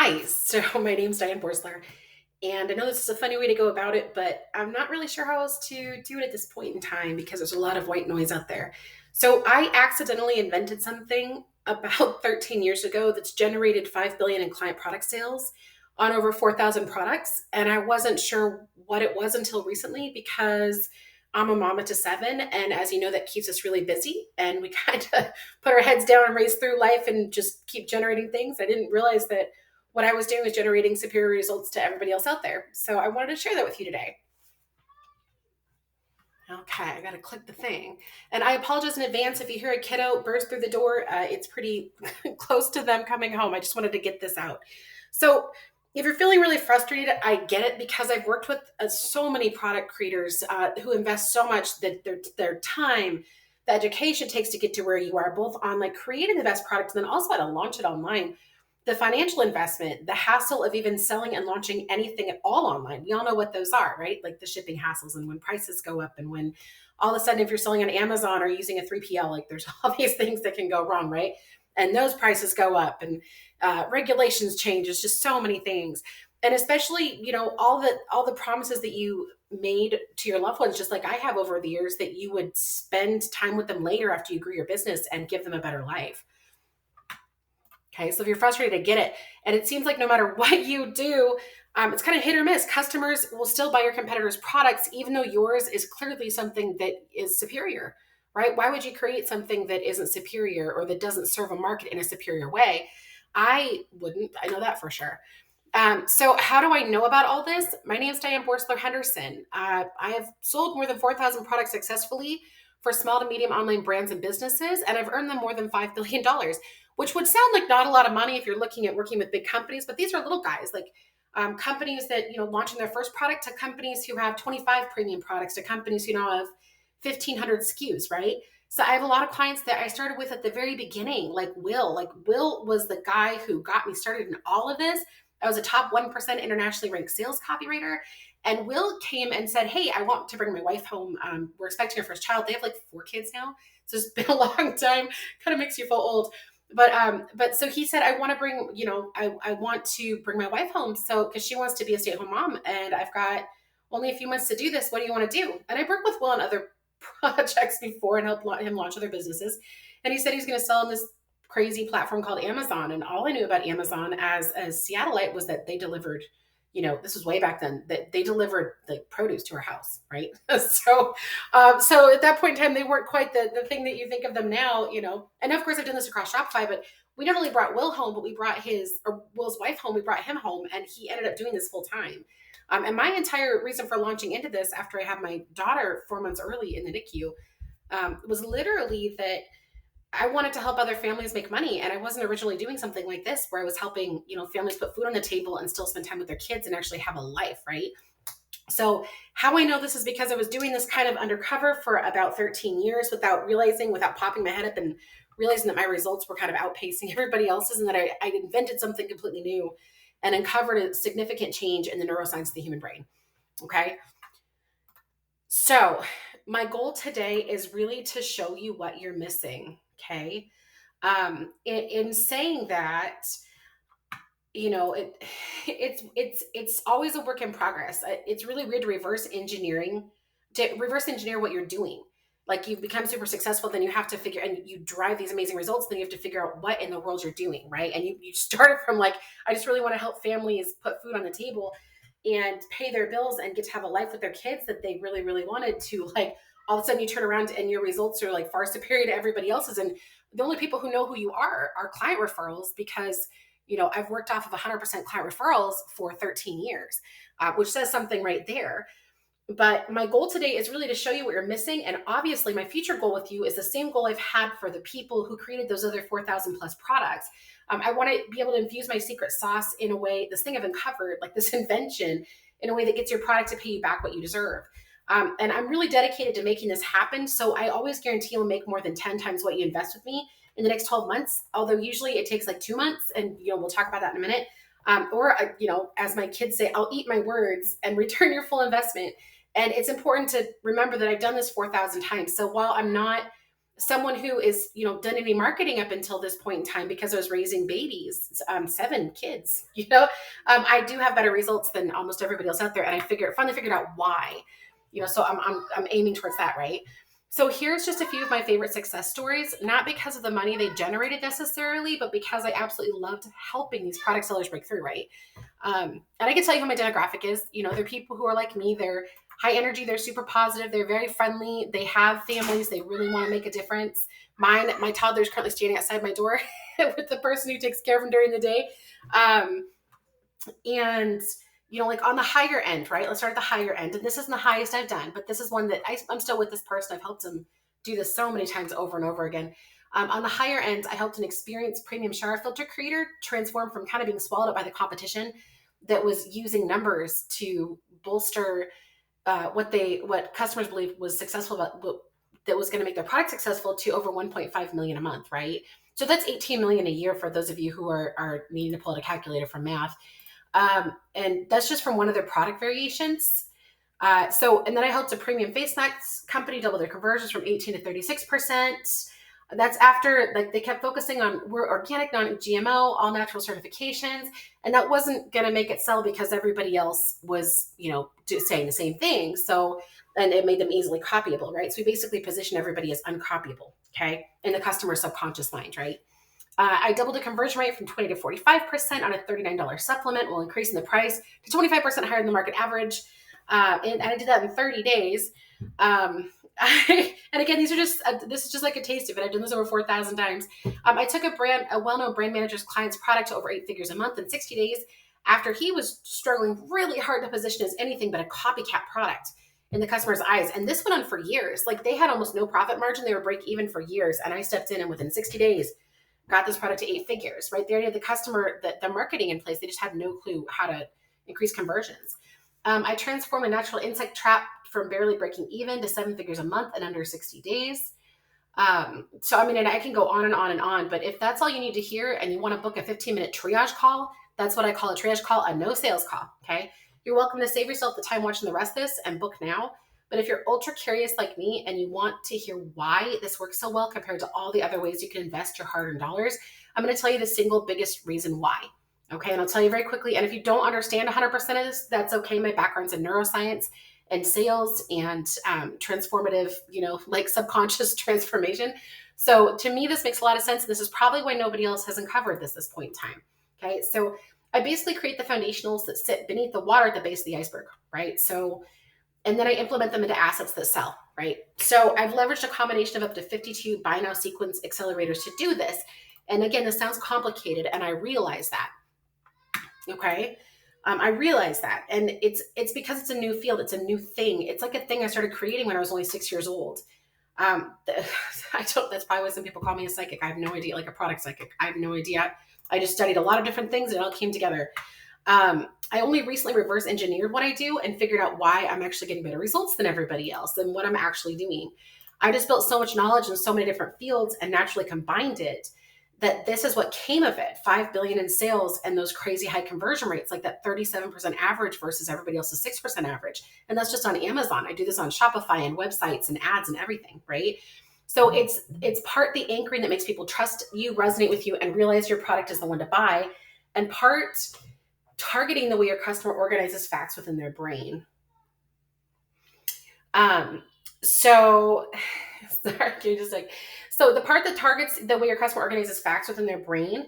Hi, so my name's Diane Borsler, and I know this is a funny way to go about it, but I'm not really sure how else to do it at this point in time because there's a lot of white noise out there. So I accidentally invented something about 13 years ago that's generated 5 billion in client product sales on over 4,000 products, and I wasn't sure what it was until recently because I'm a mama to seven, and as you know, that keeps us really busy, and we kind of put our heads down and race through life and just keep generating things. I didn't realize that what I was doing was generating superior results to everybody else out there. So I wanted to share that with you today. Okay, I got to click the thing. And I apologize in advance if you hear a kiddo burst through the door. It's pretty close to them coming home. I just wanted to get this out. So if you're feeling really frustrated, I get it because I've worked with so many product creators who invest so much that their time, the education it takes to get to where you are, both on like creating the best product and then also how to launch it online, the financial investment, the hassle of even selling and launching anything at all online. We all know what those are, right? Like the shipping hassles and when prices go up and when all of a sudden if you're selling on Amazon or using a 3PL, like there's all these things that can go wrong, right? And those prices go up and regulations change. There's just so many things. And especially, all the promises that you made to your loved ones, just like I have over the years, that you would spend time with them later after you grew your business and give them a better life. Okay, so if you're frustrated, I get it. And it seems like no matter what you do, it's kind of hit or miss. Customers will still buy your competitors' products, even though yours is clearly something that is superior, right? Why would you create something that isn't superior or that doesn't serve a market in a superior way? I wouldn't. I know that for sure. So how do I know about all this? My name is Diane Borsler Henderson. I have sold more than 4,000 products successfully for small to medium online brands and businesses, and I've earned them more than $5 billion, which would sound like not a lot of money if you're looking at working with big companies, but these are little guys, like companies that, launching their first product to companies who have 25 premium products to companies who now have 1,500 SKUs, right? So I have a lot of clients that I started with at the very beginning, like Will. Like Will was the guy who got me started in all of this. I was a top 1% internationally ranked sales copywriter. And Will came and said, hey, I want to bring my wife home. We're expecting our first child. They have like 4 kids now. So it's been a long time. Kind of makes you feel old. But so he said, I want to bring, I want to bring my wife home. So, cause she wants to be a stay-at-home mom and I've got only a few months to do this. What do you want to do? And I worked with Will on other projects before and helped him launch other businesses. And he said he's going to sell on this crazy platform called Amazon. And all I knew about Amazon as Seattleite was that they delivered, this was way back then, that they delivered the produce to our house, right? So at that point in time, they weren't quite the thing that you think of them now, And of course, I've done this across Shopify, but we not only brought Will home, but we brought Will's wife home. We brought him home, and he ended up doing this full time. And my entire reason for launching into this after I had my daughter 4 months early in the NICU was literally that I wanted to help other families make money. And I wasn't originally doing something like this where I was helping, families put food on the table and still spend time with their kids and actually have a life, right? So how I know this is because I was doing this kind of undercover for about 13 years without popping my head up and realizing that my results were kind of outpacing everybody else's and that I invented something completely new and uncovered a significant change in the neuroscience of the human brain. Okay. So my goal today is really to show you what you're missing. Okay. In saying that, it's always a work in progress. It's really weird to reverse engineer what you're doing. Like you've become super successful, then you have to figure, and you drive these amazing results, then you have to figure out what in the world you're doing, right? And you started from like, I just really want to help families put food on the table and pay their bills and get to have a life with their kids that they really, really wanted to. Like all of a sudden you turn around and your results are like far superior to everybody else's. And the only people who know who you are client referrals because I've worked off of 100% client referrals for 13 years, which says something right there. But my goal today is really to show you what you're missing. And obviously my future goal with you is the same goal I've had for the people who created those other 4,000 plus products. I want to be able to infuse my secret sauce in a way, this thing I've uncovered, like this invention, in a way that gets your product to pay you back what you deserve. And I'm really dedicated to making this happen. So I always guarantee you'll make more than 10 times what you invest with me in the next 12 months, although usually it takes like 2 months. And, we'll talk about that in a minute. As my kids say, I'll eat my words and return your full investment. And it's important to remember that I've done this 4,000 times. So while I'm not someone who is, done any marketing up until this point in time because I was raising babies, 7 kids, I do have better results than almost everybody else out there. And I finally figured out why, so I'm aiming towards that. Right. So here's just a few of my favorite success stories, not because of the money they generated necessarily, but because I absolutely loved helping these product sellers break through. Right. And I can tell you who my demographic is. They're people who are like me. They're high energy. They're super positive. They're very friendly. They have families. They really want to make a difference. My toddler is currently standing outside my door with the person who takes care of him during the day. And like on the higher end, right? Let's start at the higher end. And this isn't the highest I've done, but this is one that I'm still with this person. I've helped him do this so many times over and over again. On the higher end, I helped an experienced premium shower filter creator transform from kind of being swallowed up by the competition that was using numbers to bolster what customers believe was successful that was going to make their product successful to over 1.5 million a month, right? So that's 18 million a year for those of you who are needing to pull out a calculator for math. And that's just from one of their product variations. And then I helped a premium face masks company double their conversions from 18 to 36%. That's after they kept focusing on we're organic, non-GMO, all natural certifications. And that wasn't going to make it sell because everybody else was, saying the same thing. So, and it made them easily copyable, right? So we basically position everybody as uncopyable, okay? In the customer's subconscious mind, right? I doubled the conversion rate from 20 to 45% on a $39 supplement while increasing the price to 25% higher than the market average. And I did that in 30 days. And again, this is just like a taste of it. I've done this over 4,000 times. I took a well-known brand manager's client's product to over 8 figures a month in 60 days after he was struggling really hard to position as anything but a copycat product in the customer's eyes. And this went on for years. They had almost no profit margin. They were break even for years. And I stepped in and within 60 days, got this product to 8 figures, right? They already had the customer, the marketing in place. They just had no clue how to increase conversions. I transformed a natural insect trap from barely breaking even to 7 figures a month in under 60 days. And I can go on and on and on, but if that's all you need to hear and you want to book a 15-minute triage call, that's what I call a triage call, a no sales call, okay? You're welcome to save yourself the time watching the rest of this and book now. But if you're ultra curious like me and you want to hear why this works so well compared to all the other ways you can invest your hard-earned dollars, I'm going to tell you the single biggest reason why. Okay, and I'll tell you very quickly. And if you don't understand 100% of this, that's okay. My background's in neuroscience and sales and transformative, subconscious transformation. So to me, this makes a lot of sense. This is probably why nobody else has uncovered this point in time. Okay, so I basically create the foundationals that sit beneath the water at the base of the iceberg, right? So, and then I implement them into assets that sell, right? So I've leveraged a combination of up to 52 buy now sequence accelerators to do this. And again, this sounds complicated, and I realize that. Okay. I realize that. And it's because it's a new field. It's a new thing. It's like a thing I started creating when I was only 6 years old. That's probably why some people call me a psychic. I have no idea, like a product psychic. I have no idea. I just studied a lot of different things and it all came together. I only recently reverse engineered what I do and figured out why I'm actually getting better results than everybody else and what I'm actually doing. I just built so much knowledge in so many different fields and naturally combined it that this is what came of it. 5 billion in sales and those crazy high conversion rates, like that 37% average versus everybody else's 6% average. And that's just on Amazon. I do this on Shopify and websites and ads and everything, right? So it's part the anchoring that makes people trust you, resonate with you, and realize your product is the one to buy, and part targeting the way your customer organizes facts within their brain. So the part that targets the way your customer organizes facts within their brain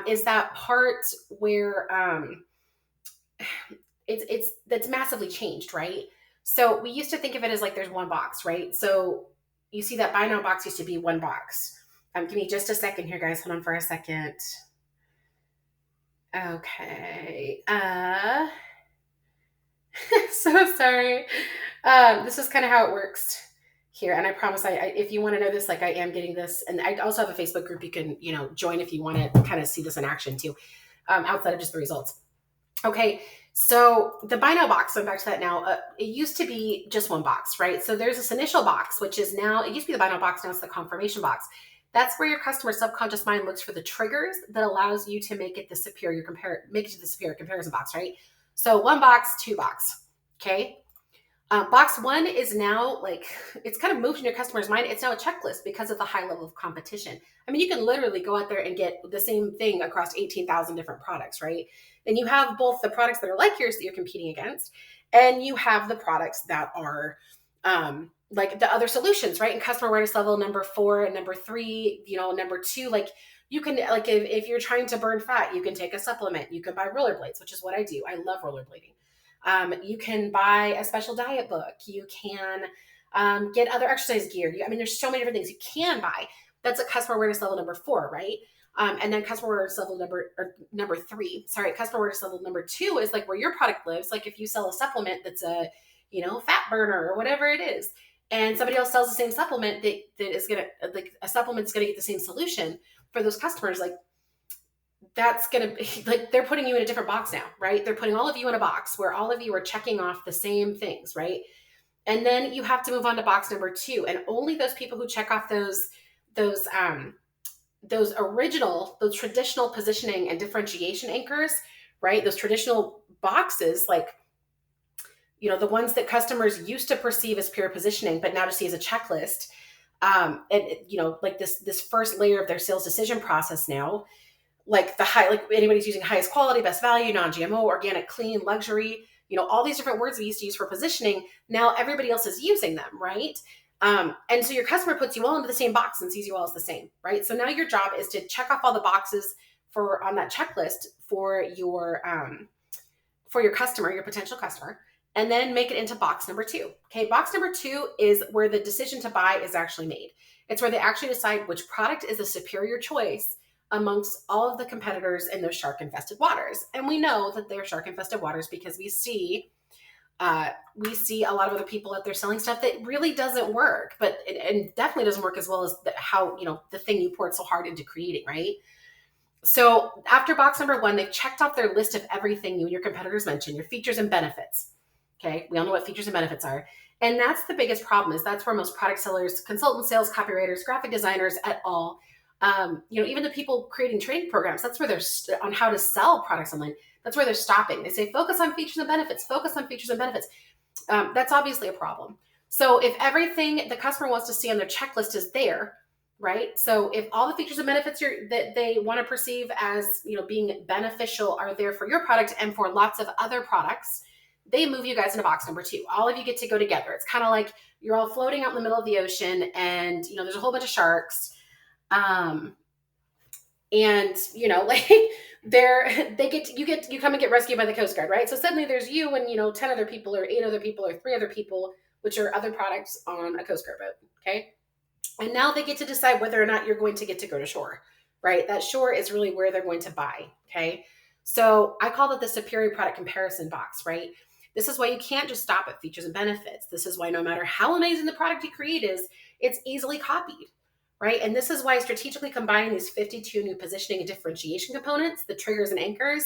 is that part where that's massively changed, right? So we used to think of it as like there's one box, right? So you see that buy now box used to be one box. Give me just a second here, guys. Hold on for a second. Okay. So sorry. This is kind of how it works here. And I promise if you want to know this, like I am getting this. And I also have a Facebook group you can, join if you want to kind of see this in action too, outside of just the results. Okay. So the buy now box, so I'm back to that now. It used to be just one box, right? So there's this initial box, which is now, it used to be the buy now box. Now it's the confirmation box. That's where your customer subconscious mind looks for the triggers that allows you to make it to the superior comparison box, right? So one box, two box. Okay. Box one is now like, it's kind of moved in your customer's mind. It's now a checklist because of the high level of competition. I mean, you can literally go out there and get the same thing across 18,000 different products, right? And you have both the products that are like yours that you're competing against, and you have the products that are like the other solutions, right? And customer awareness level number 4 and number 3, number 2, like you can, like if you're trying to burn fat, you can take a supplement. You can buy rollerblades, which is what I do. I love rollerblading. You can buy a special diet book. You can get other exercise gear. I mean, there's so many different things you can buy. That's a customer awareness level number 4, right? And then customer awareness level number 3. Sorry, customer awareness level number 2 is like where your product lives. Like if you sell a supplement that's a fat burner or whatever it is, and somebody else sells the same supplement that is gonna, like a supplement's gonna get the same solution for those customers, like that's going to be like they're putting you in a different box now, right? They're putting all of you in a box where all of you are checking off the same things, right? And then you have to move on to box number 2, and only those people who check off those those traditional positioning and differentiation anchors, right? Those traditional boxes, like the ones that customers used to perceive as pure positioning, but now just see as a checklist. And like this first layer of their sales decision process now, like like anybody's using highest quality, best value, non-GMO, organic, clean, luxury, all these different words we used to use for positioning. Now everybody else is using them, right? And so your customer puts you all into the same box and sees you all as the same, right? So now your job is to check off all the boxes on that checklist for your customer, your potential customer, and then make it into box number 2. Okay, box number 2 is where the decision to buy is actually made. It's where they actually decide which product is a superior choice amongst all of the competitors in those shark-infested waters. And we know that they're shark-infested waters because we see a lot of other people out there selling stuff that really doesn't work, and definitely doesn't work as well as how the thing you poured so hard into creating, right? So after box number 1, they've checked off their list of everything you and your competitors mentioned, your features and benefits. Okay, we all know what features and benefits are. And that's the biggest problem, is that's where most product sellers, consultants, sales, copywriters, graphic designers at all, even the people creating training programs, that's where they're on how to sell products online. That's where they're stopping. They say, focus on features and benefits, focus on features and benefits. That's obviously a problem. So if everything the customer wants to see on their checklist is there, right? So if all the features and benefits that they want to perceive as, being beneficial are there for your product and for lots of other products, they move you guys into box number 2. All of you get to go together. It's kind of like you're all floating out in the middle of the ocean, and there's a whole bunch of sharks. And like you come and get rescued by the Coast Guard, right? So suddenly there's you and 10 other people or 8 other people or 3 other people, which are other products on a Coast Guard boat. Okay. And now they get to decide whether or not you're going to get to go to shore, right? That shore is really where they're going to buy. Okay. So I call it the superior product comparison box, right? This is why you can't just stop at features and benefits. This is why no matter how amazing the product you create is, it's easily copied, right? And this is why strategically combining these 52 new positioning and differentiation components, the triggers and anchors,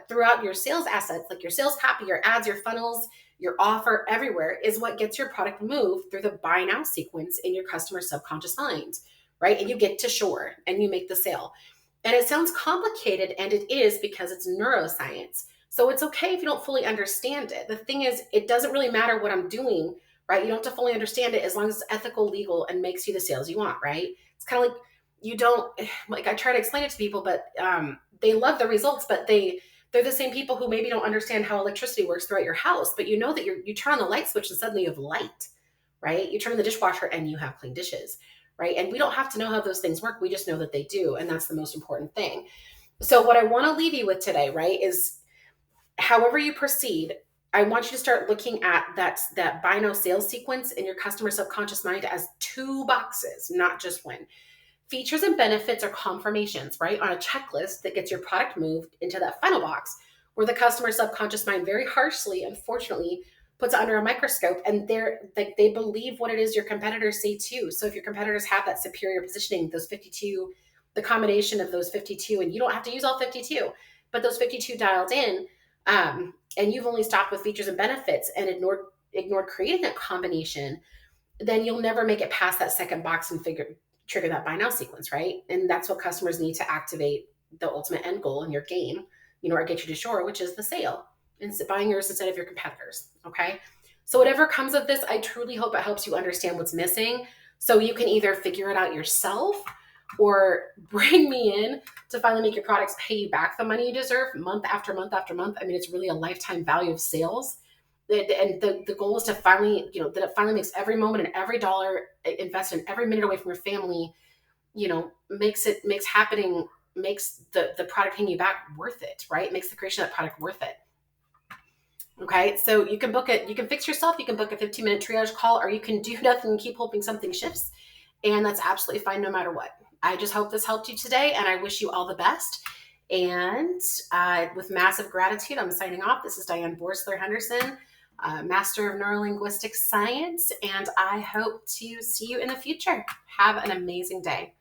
throughout your sales assets, like your sales copy, your ads, your funnels, your offer, everywhere, is what gets your product moved through the buy now sequence in your customer's subconscious mind, right? And you get to shore and you make the sale. And it sounds complicated, and it is, because it's neuroscience. So it's okay if you don't fully understand it. The thing is, it doesn't really matter what I'm doing, right? You don't have to fully understand it as long as it's ethical, legal, and makes you the sales you want, right? It's kind of like I try to explain it to people, but they love the results, but they're the same people who maybe don't understand how electricity works throughout your house, but that you turn on the light switch and suddenly you have light, right? You turn on the dishwasher and you have clean dishes, right? And we don't have to know how those things work. We just know that they do. And that's the most important thing. So what I want to leave you with today, right, is however you proceed, I want you to start looking at that buy now sales sequence in your customer subconscious mind as 2 boxes, not just one. Features and benefits are confirmations, right, on a checklist that gets your product moved into that final box, where the customer subconscious mind very harshly, unfortunately, puts it under a microscope, and they believe what it is your competitors say too. So if your competitors have that superior positioning, those 52, the combination of those 52, and you don't have to use all 52, but those 52 dialed in, and you've only stopped with features and benefits and ignored creating that combination, then you'll never make it past that second box and trigger that buy now sequence, right? And that's what customers need to activate the ultimate end goal in your game, or get you to shore, which is the sale and buying yours instead of your competitors. Okay. So whatever comes of this, I truly hope it helps you understand what's missing so you can either figure it out yourself or bring me in to finally make your products pay you back the money you deserve month after month after month. I mean, it's really a lifetime value of sales. And the goal is to finally, that it finally makes every moment and every dollar invested and every minute away from your family, makes the product paying you back worth it, right? Makes the creation of that product worth it. Okay, so you can book it. You can fix yourself. You can book a 15-minute triage call, or you can do nothing and keep hoping something shifts. And that's absolutely fine no matter what. I just hope this helped you today, and I wish you all the best. And with massive gratitude, I'm signing off. This is Diane Borsler Henderson, Master of Neurolinguistic Science, and I hope to see you in the future. Have an amazing day.